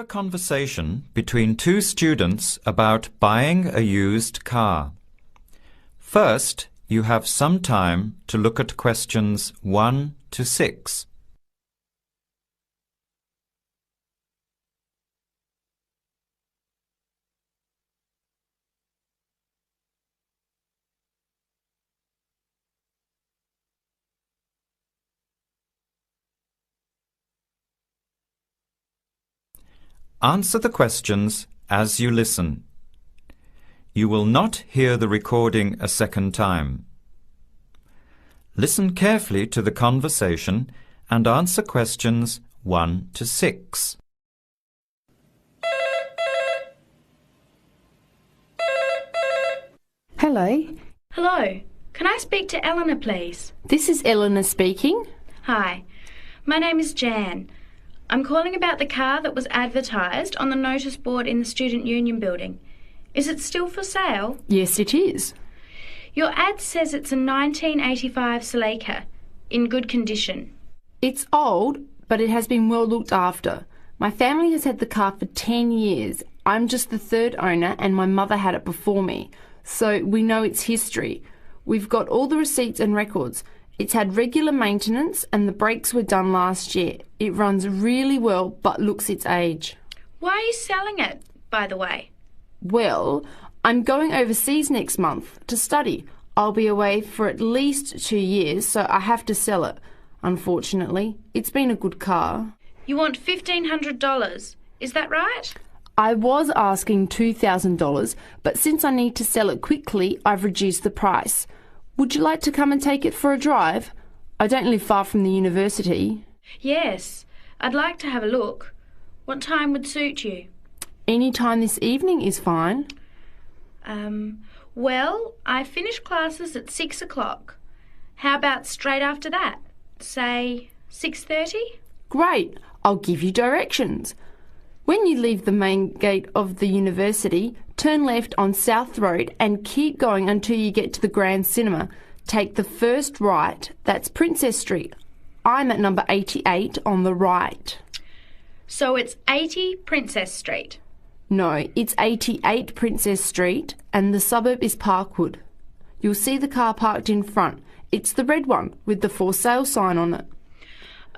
conversation between two students about buying a used car. First, you have some time to look at questions 1 to 6. Answer the questions as you listen. You will not hear the recording a second time. Listen carefully to the conversation and answer questions 1 to 6. Hello. Hello. Can I speak to Eleanor, please? This is Eleanor speaking. Hi. My name is Jan. I'm calling about the car that was advertised on the notice board in the Student Union building. Is it still for sale? Yes, it is. Your ad says it's a 1985 Celica, in good condition. It's old, but it has been well looked after. My family has had the car for 10 years. I'm just the third owner and my mother had it before me, so we know its history. We've got all the receipts and records. It's had regular maintenance and the brakes were done last year. It runs really well but looks its age. Why are you selling it, by the way? Well, I'm going overseas next month to study. I'll be away for at least 2 years, so I have to sell it. Unfortunately, it's been a good car. You want $1,500, is that right? I was asking $2,000, but since I need to sell it quickly, I've reduced the price. Would you like to come and take it for a drive? I don't live far from the university. Yes, I'd like to have a look. What time would suit you? Any time this evening is fine. Well, I finish classes at 6 o'clock. How about straight after that? Say 6:30? Great, I'll give you directions. When you leave the main gate of the university, turn left on South Road and keep going until you get to the Grand Cinema. Take the first right, that's Princess Street. I'm at number 88 on the right. So it's 80 Princess Street? No, it's 88 Princess Street and the suburb is Parkwood. You'll see the car parked in front. It's the red one with the for sale sign on it.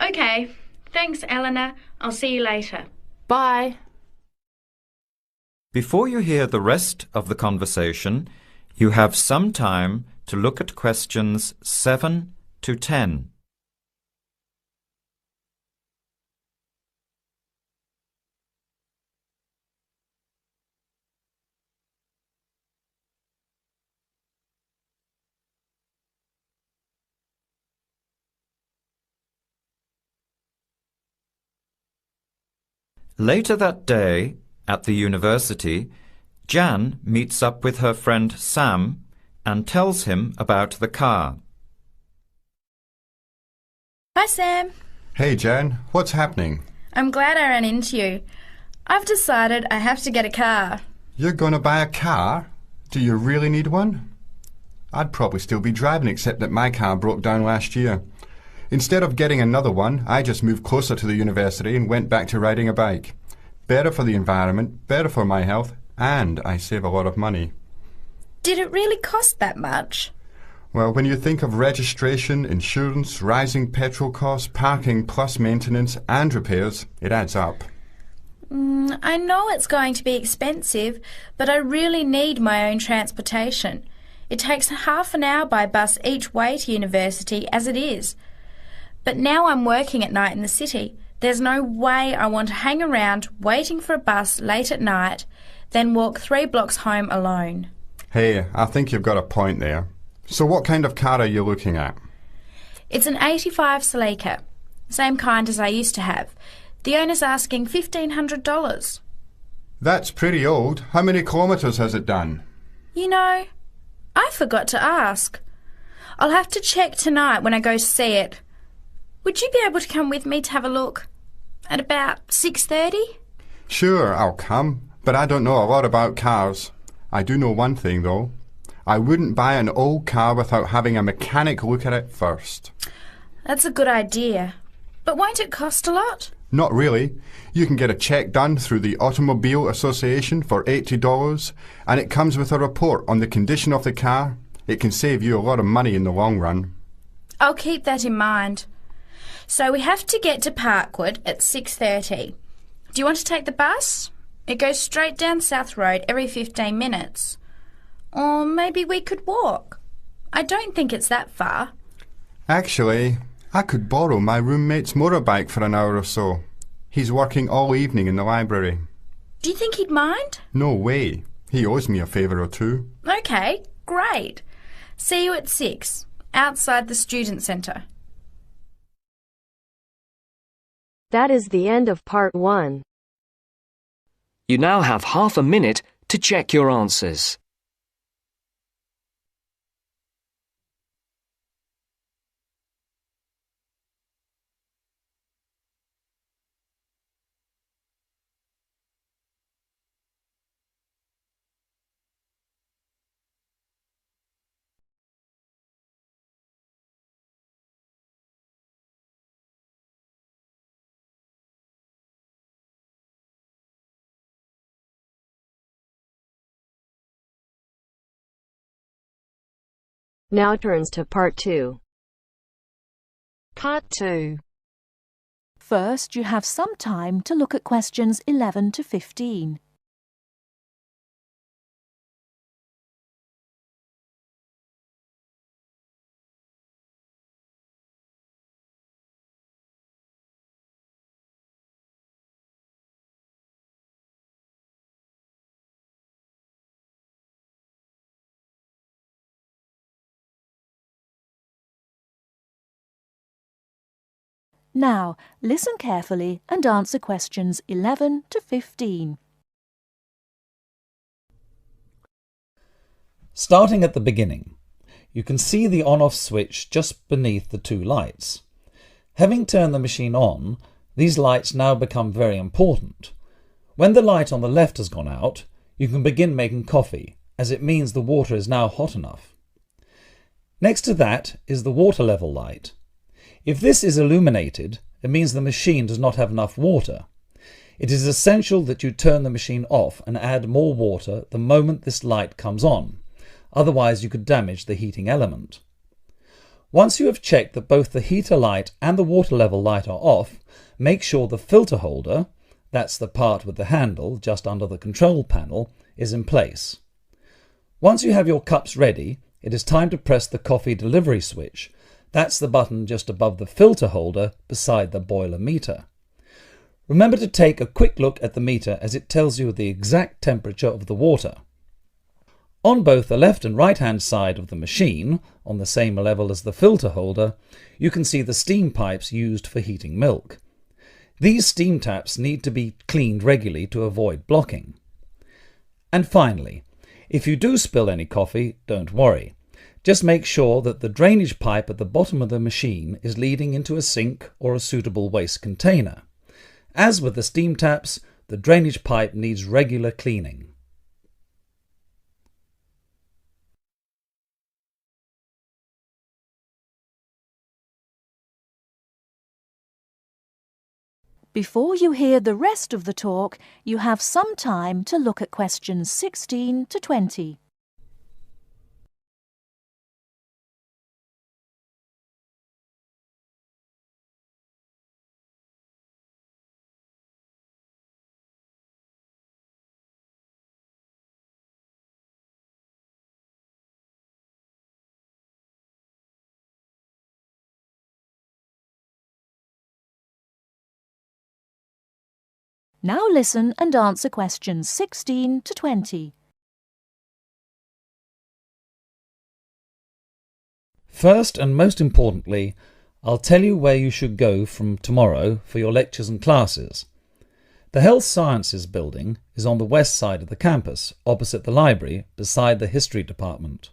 OK, thanks Eleanor. I'll see you later. Bye. Before you hear the rest of the conversation, you have some time to look at questions 7 to 10. Later that day, at the university, Jan meets up with her friend Sam and tells him about the car. Hi, Sam. Hey, Jan. What's happening? I'm glad I ran into you. I've decided I have to get a car. You're going to buy a car? Do you really need one? I'd probably still be driving, except that my car broke down last year. Instead of getting another one, I just moved closer to the university and went back to riding a bike. Better for the environment, better for my health, and I save a lot of money. Did it really cost that much? Well, when you think of registration, insurance, rising petrol costs, parking plus maintenance and repairs, it adds up. I know it's going to be expensive, but I really need my own transportation. It takes half an hour by bus each way to university as it is. But now I'm working at night in the city. There's no way I want to hang around waiting for a bus late at night, then walk 3 blocks home alone. Hey, I think you've got a point there. So what kind of car are you looking at? It's an 85 Celica, same kind as I used to have. The owner's asking $1,500. That's pretty old. How many kilometres has it done? You know, I forgot to ask. I'll have to check tonight when I go to see it. Would you be able to come with me to have a look? At about 6:30? Sure, I'll come, but I don't know a lot about cars. I do know one thing, though. I wouldn't buy an old car without having a mechanic look at it first. That's a good idea. But won't it cost a lot? Not really. You can get a check done through the Automobile Association for $80, and it comes with a report on the condition of the car. It can save you a lot of money in the long run. I'll keep that in mind. So we have to get to Parkwood at 6:30. Do you want to take the bus? It goes straight down South Road every 15 minutes. Or maybe we could walk. I don't think it's that far. Actually, I could borrow my roommate's motorbike for an hour or so. He's working all evening in the library. Do you think he'd mind? No way. He owes me a favour or two. Okay, great. See you at 6, outside the student centre. That is the end of part 1. You now have half a minute to check your answers. Now turns to part 2. Part 2. First, you have some time to look at questions 11 to 15. Now, listen carefully and answer questions 11 to 15. Starting at the beginning, you can see the on-off switch just beneath the two lights. Having turned the machine on, these lights now become very important. When the light on the left has gone out, you can begin making coffee, as it means the water is now hot enough. Next to that is the water level light. If this is illuminated, it means the machine does not have enough water. It is essential that you turn the machine off and add more water the moment this light comes on, otherwise you could damage the heating element. Once you have checked that both the heater light and the water level light are off, make sure the filter holder, that's the part with the handle just under the control panel, is in place. Once you have your cups ready, it is time to press the coffee delivery switch. That's the button just above the filter holder beside the boiler meter. Remember to take a quick look at the meter as it tells you the exact temperature of the water. On both the left and right hand side of the machine, on the same level as the filter holder, you can see the steam pipes used for heating milk. These steam taps need to be cleaned regularly to avoid blocking. And finally, if you do spill any coffee, don't worry. Just make sure that the drainage pipe at the bottom of the machine is leading into a sink or a suitable waste container. As with the steam taps, the drainage pipe needs regular cleaning. Before you hear the rest of the talk, you have some time to look at questions 16 to 20. Now listen and answer questions 16 to 20. First and most importantly, I'll tell you where you should go from tomorrow for your lectures and classes. The Health Sciences building is on the west side of the campus, opposite the library, beside the History Department.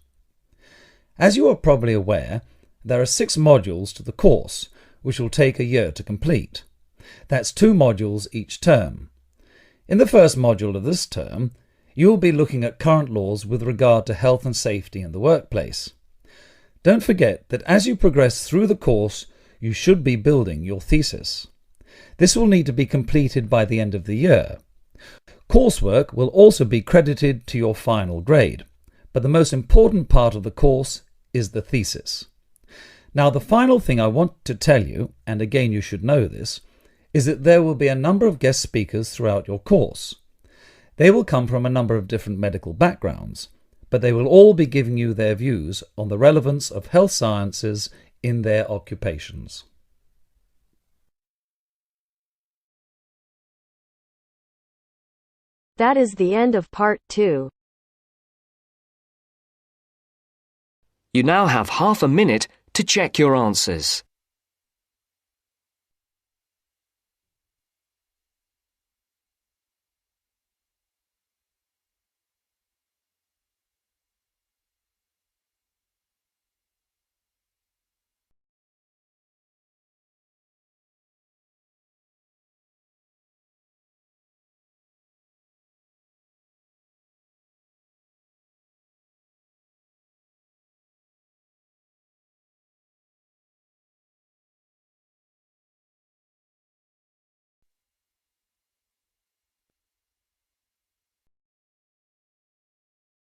As you are probably aware, there are 6 modules to the course, which will take a year to complete. That's 2 modules each term. In the first module of this term, you will be looking at current laws with regard to health and safety in the workplace. Don't forget that as you progress through the course, you should be building your thesis. This will need to be completed by the end of the year. Coursework will also be credited to your final grade, but the most important part of the course is the thesis. Now, the final thing I want to tell you, and again you should know this, is that there will be a number of guest speakers throughout your course. They will come from a number of different medical backgrounds, but they will all be giving you their views on the relevance of health sciences in their occupations. That is the end of part 2. You now have half a minute to check your answers.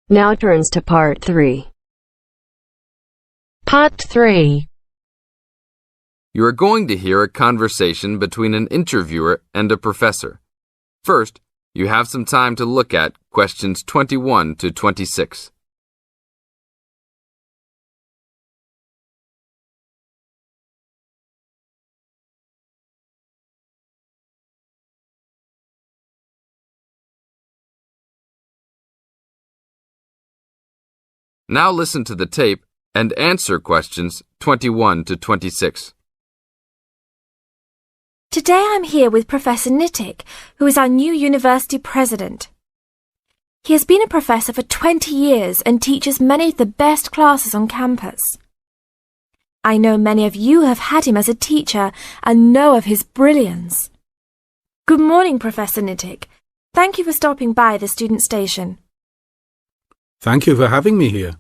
Now turns to part 3. Part 3. You are going to hear a conversation between an interviewer and a professor. First, you have some time to look at questions 21 to 26. Now listen to the tape and answer questions 21 to 26. Today I'm here with Professor Nittick, who is our new university president. He has been a professor for 20 years and teaches many of the best classes on campus. I know many of you have had him as a teacher and know of his brilliance. Good morning, Professor Nittick. Thank you for stopping by the student station. Thank you for having me here.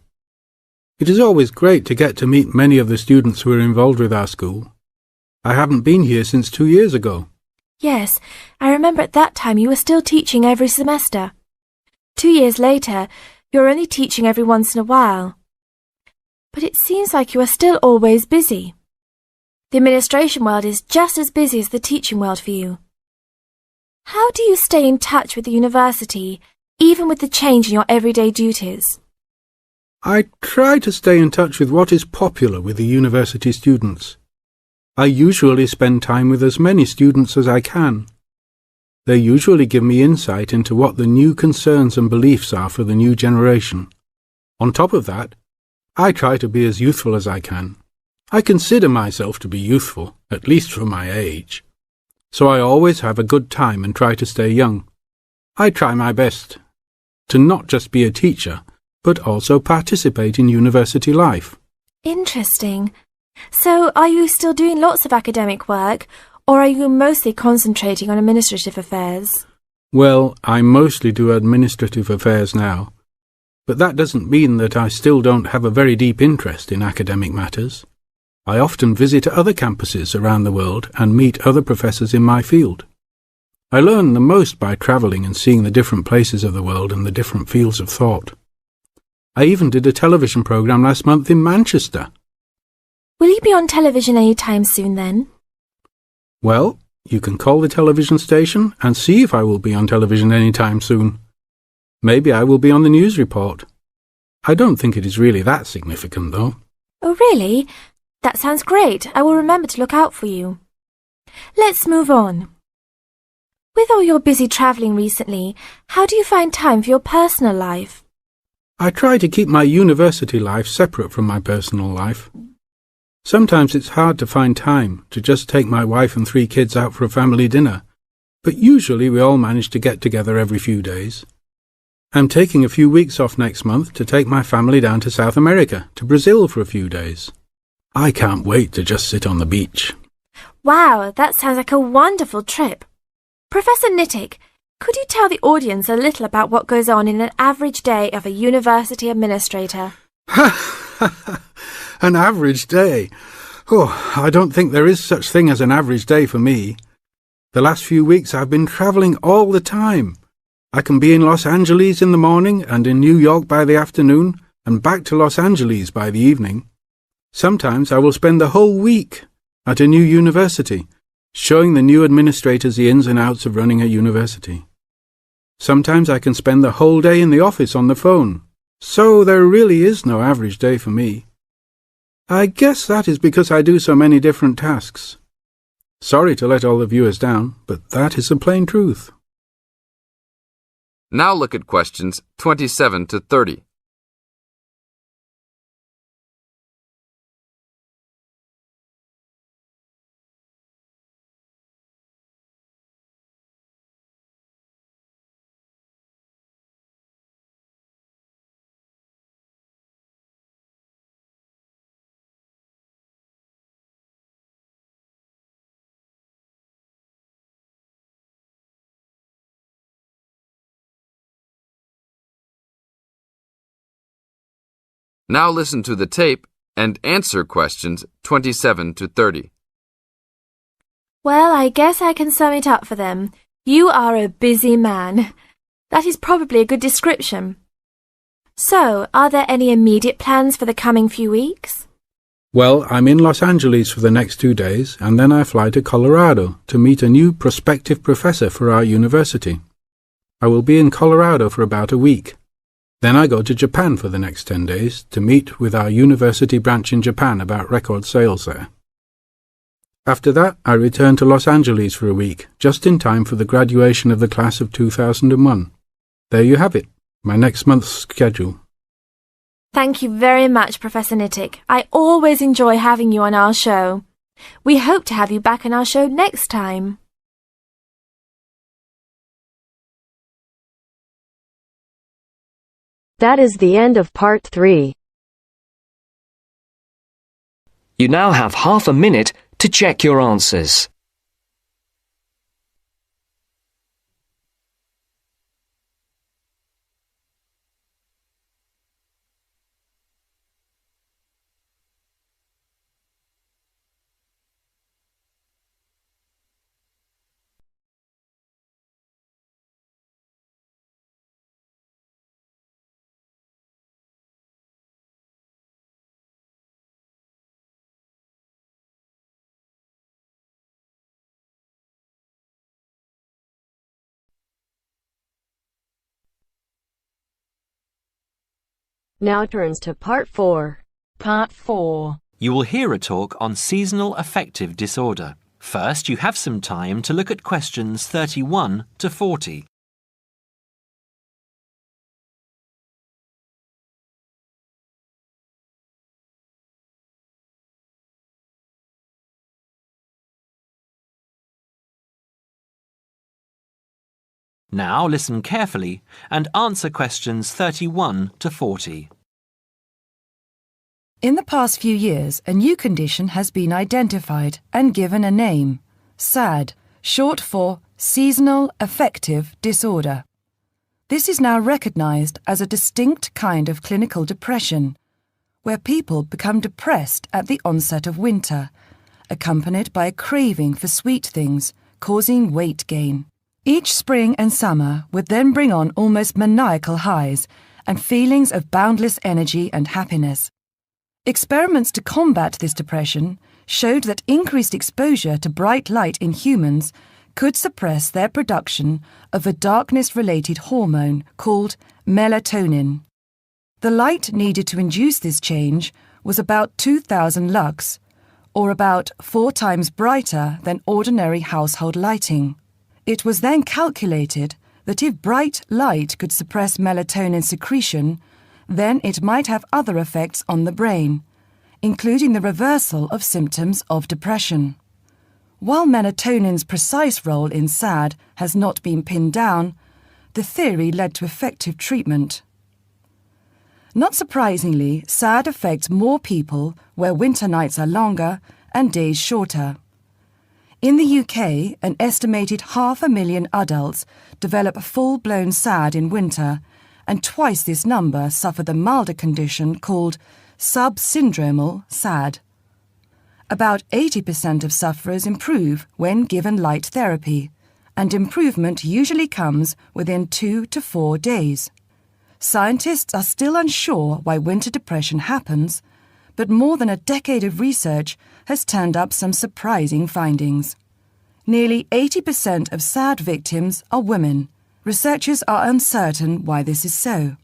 It is always great to get to meet many of the students who are involved with our school. I haven't been here since 2 years ago. Yes, I remember at that time you were still teaching every semester. 2 years later, you're only teaching every once in a while. But it seems like you are still always busy. The administration world is just as busy as the teaching world for you. How do you stay in touch with the university, even with the change in your everyday duties? I try to stay in touch with what is popular with the university students. I usually spend time with as many students as I can. They usually give me insight into what the new concerns and beliefs are for the new generation. On top of that, I try to be as youthful as I can. I consider myself to be youthful, at least for my age. So I always have a good time and try to stay young. I try my best to not just be a teacher, but also participate in university life. Interesting. So, are you still doing lots of academic work, or are you mostly concentrating on administrative affairs? Well, I mostly do administrative affairs now, but that doesn't mean that I still don't have a very deep interest in academic matters. I often visit other campuses around the world and meet other professors in my field. I learn the most by travelling and seeing the different places of the world and the different fields of thought. I even did a television programme last month in Manchester. Will you be on television any time soon then? Well, you can call the television station and see if I will be on television any time soon. Maybe I will be on the news report. I don't think it is really that significant, though. Oh, really? That sounds great. I will remember to look out for you. Let's move on. With all your busy travelling recently, how do you find time for your personal life? I try to keep my university life separate from my personal life. Sometimes it's hard to find time to just take my wife and 3 kids out for a family dinner, but usually we all manage to get together every few days. I'm taking a few weeks off next month to take my family down to South America, to Brazil for a few days. I can't wait to just sit on the beach. Wow, that sounds like a wonderful trip. Professor Nittick, could you tell the audience a little about what goes on in an average day of a university administrator? An average day? Oh, I don't think there is such thing as an average day for me. The last few weeks I've been travelling all the time. I can be in Los Angeles in the morning and in New York by the afternoon and back to Los Angeles by the evening. Sometimes I will spend the whole week at a new university, showing the new administrators the ins and outs of running a university. Sometimes I can spend the whole day in the office on the phone, so there really is no average day for me. I guess that is because I do so many different tasks. Sorry to let all the viewers down, but that is the plain truth. Now look at questions 27 to 30. Now listen to the tape and answer questions 27 to 30. Well, I guess I can sum it up for them. You are a busy man. That is probably a good description. So, are there any immediate plans for the coming few weeks? Well, I'm in Los Angeles for the next 2 days, and then I fly to Colorado to meet a new prospective professor for our university. I will be in Colorado for about a week. Then I go to Japan for the next 10 days to meet with our university branch in Japan about record sales there. After that, I return to Los Angeles for a week, just in time for the graduation of the class of 2001. There you have it, my next month's schedule. Thank you very much, Professor Nittick. I always enjoy having you on our show. We hope to have you back on our show next time. That is the end of part 3. You now have half a minute to check your answers. Now turns to part 4. Part 4. You will hear a talk on seasonal affective disorder. First, you have some time to look at questions 31 to 40. Now listen carefully and answer questions 31 to 40. In the past few years, a new condition has been identified and given a name, SAD, short for Seasonal Affective Disorder. This is now recognized as a distinct kind of clinical depression, where people become depressed at the onset of winter, accompanied by a craving for sweet things, causing weight gain. Each spring and summer would then bring on almost maniacal highs and feelings of boundless energy and happiness. Experiments to combat this depression showed that increased exposure to bright light in humans could suppress their production of a darkness-related hormone called melatonin. The light needed to induce this change was about 2,000 lux, or about 4 times brighter than ordinary household lighting. It was then calculated that if bright light could suppress melatonin secretion, then it might have other effects on the brain, including the reversal of symptoms of depression. While melatonin's precise role in SAD has not been pinned down, the theory led to effective treatment. Not surprisingly, SAD affects more people where winter nights are longer and days shorter. In the UK, an estimated 500,000 adults develop full-blown SAD in winter, and twice this number suffer the milder condition called subsyndromal SAD. About 80% of sufferers improve when given light therapy, and improvement usually comes within 2 to 4 days. Scientists are still unsure why winter depression happens, but more than a decade of research has turned up some surprising findings. Nearly 80% of SAD victims are women. Researchers are uncertain why this is so.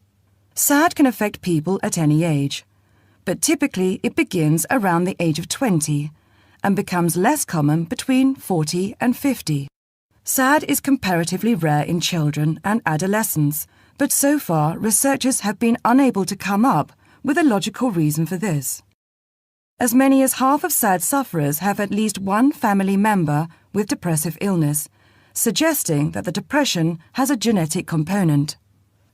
SAD can affect people at any age, but typically it begins around the age of 20 and becomes less common between 40 and 50. SAD is comparatively rare in children and adolescents, but so far researchers have been unable to come up with a logical reason for this. As many as half of SAD sufferers have at least one family member with depressive illness, suggesting that the depression has a genetic component.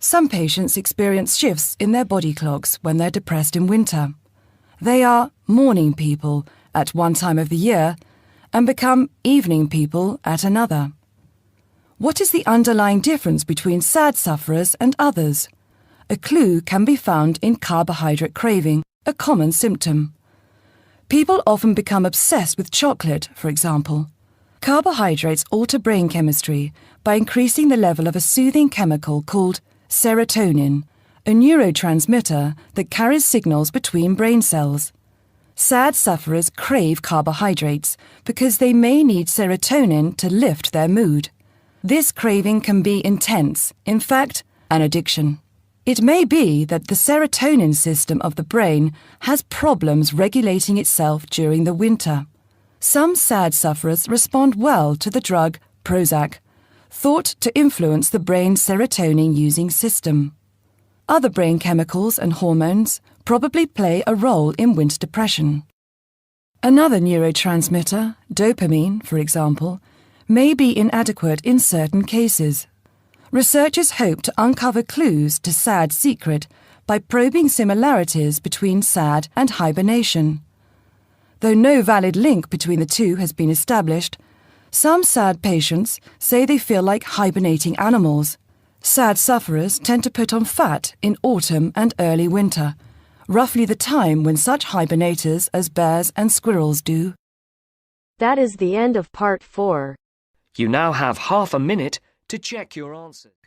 Some patients experience shifts in their body clocks when they're depressed in winter. They are morning people at one time of the year and become evening people at another. What is the underlying difference between SAD sufferers and others? A clue can be found in carbohydrate craving, a common symptom. People often become obsessed with chocolate, for example. Carbohydrates alter brain chemistry by increasing the level of a soothing chemical called serotonin, a neurotransmitter that carries signals between brain cells. SAD sufferers crave carbohydrates because they may need serotonin to lift their mood. This craving can be intense, in fact, an addiction. It may be that the serotonin system of the brain has problems regulating itself during the winter. Some SAD sufferers respond well to the drug Prozac, thought to influence the brain's serotonin-using system. Other brain chemicals and hormones probably play a role in winter depression. Another neurotransmitter, dopamine, for example, may be inadequate in certain cases. Researchers hope to uncover clues to SAD's secret by probing similarities between SAD and hibernation. Though no valid link between the two has been established, some SAD patients say they feel like hibernating animals. SAD sufferers tend to put on fat in autumn and early winter, roughly the time when such hibernators as bears and squirrels do. That is the end of part 4. You now have half a minute to check your answers.